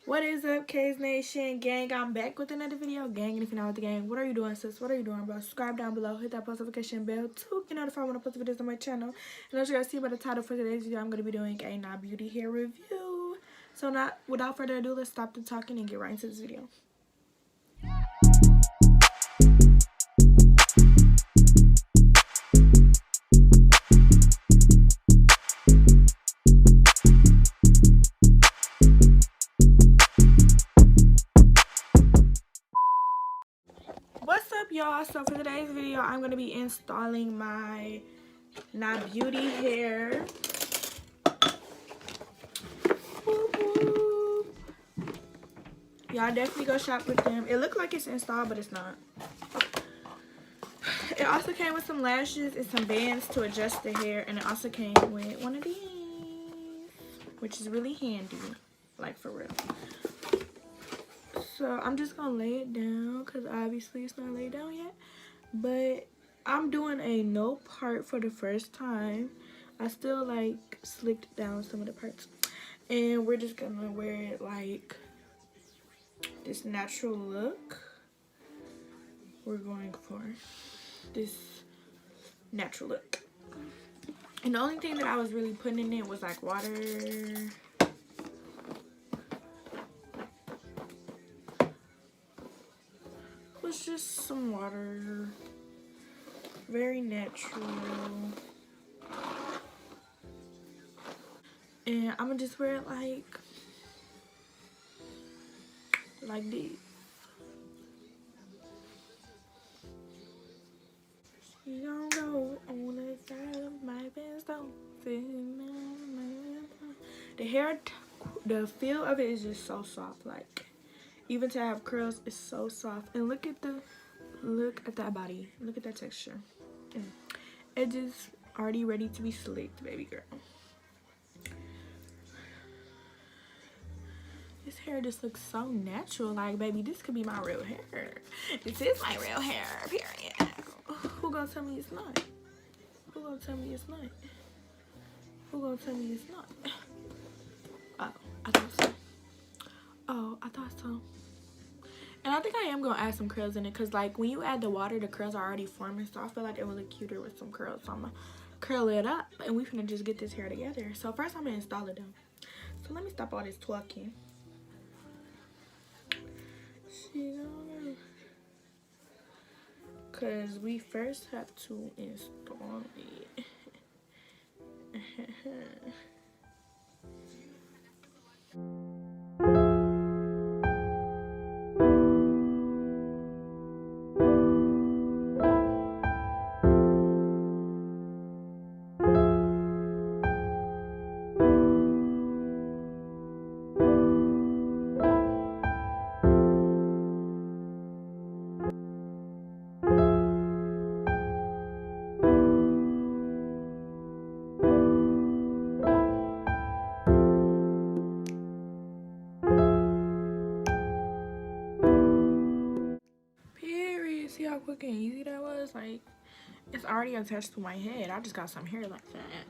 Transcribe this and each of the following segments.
What is up, K's Nation gang? I'm back with another video, gang. And if you're not with the gang, what are you doing, sis? What are you doing, bro? Subscribe down below, hit that post notification bell to get notified when I post videos on my channel. And as you guys see by the title for today's video, I'm going to be doing a NaBeautyHair review. So without further ado, let's stop the talking and get right into this video. What's up, y'all? So for today's video, I'm going to be installing my NaBeautyHair. Y'all definitely go shop with them. It looked like it's installed, but it's not. It also came with some lashes and some bands to adjust the hair, and it also came with one of these, which is really handy, like for real. So I'm just gonna lay it down because obviously it's not laid down yet, but I'm doing a no part for the first time. I still like slicked down some of the parts, and we're just gonna wear it like this natural look. We're going for this natural look, and the only thing that I was really putting in it was like water. Was just some water, very natural, and I'm gonna just wear it like this. She gon' go on the side of my best though. The hair, the feel of it is just so soft. Like, even to have curls, it's so soft. And look at that body. Look at that texture. It just already ready to be slicked, baby girl. This hair just looks so natural. Like, baby, this could be my real hair. This is my real hair, period. Who gonna tell me it's not? Who gonna tell me it's not? Who gonna tell me it's not? Oh, I thought so. Oh, I thought so. And I think I am gonna add some curls in it, because like when you add the water, the curls are already forming, so I feel like it will look cuter with some curls. So I'm gonna curl it up, and we finna just get this hair together. So first I'm gonna install it though. So let me stop all this talking. Because we first have to install it. See how quick and easy that was? Like, it's already attached to my head. I just got some hair like that.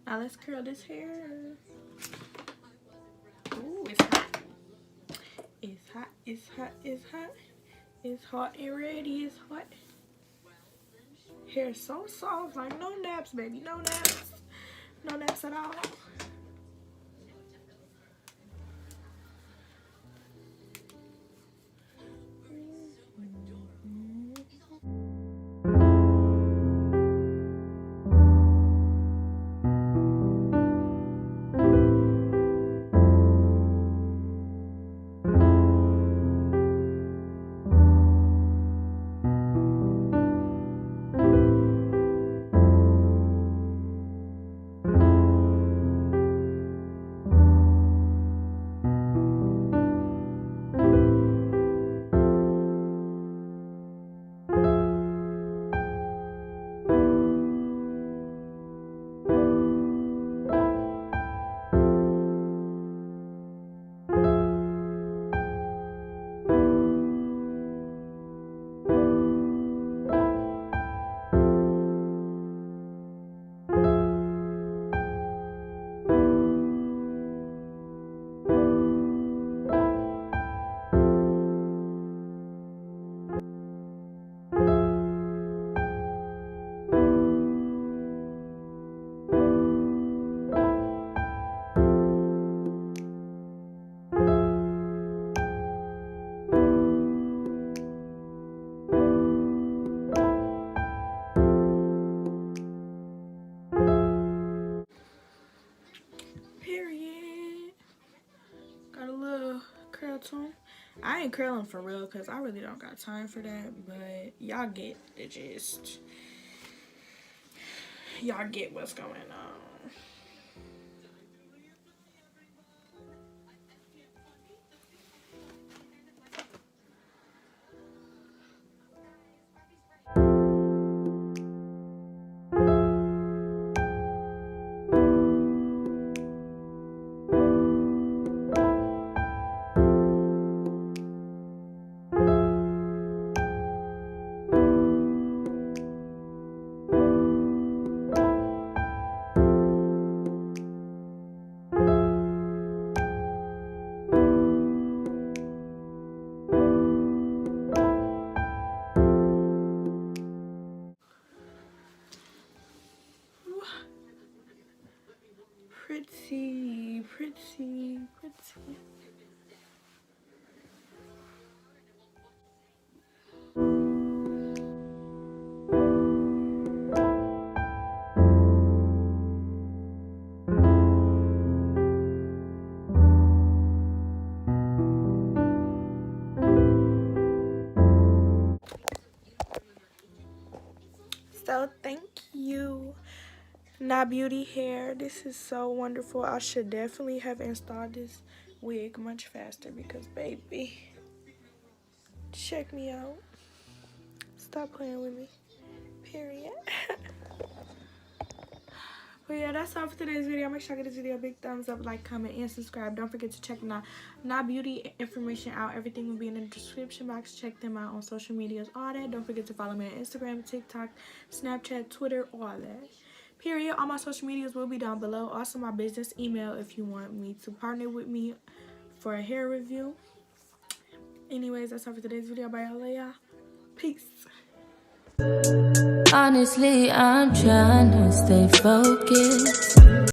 Now let's curl this hair. Ooh, it's hot. It's hot, it's hot, it's hot. It's hot and ready, it's hot. Hair so soft, like no naps, baby, no naps. No naps at all. ponytail too. I ain't curling for real because I really don't got time for that, but y'all get the gist. Y'all get what's going on. Pretty, pretty, pretty. So thank you, NaBeautyHair. This is so wonderful. I should definitely have installed this wig much faster because, baby, check me out. Stop playing with me. Period. But yeah, that's all for today's video. Make sure I give this video a big thumbs up, like, comment, and subscribe. Don't forget to check NaBeauty information out. Everything will be in the description box. Check them out on social medias, all that. Don't forget to follow me on Instagram, TikTok, Snapchat, Twitter, all that. Period. All my social medias will be down below. Also, my business email if you want me to partner with me for a hair review. Anyways, that's all for today's video. Bye, KaLiyah. Peace. Honestly, I'm trying to stay focused.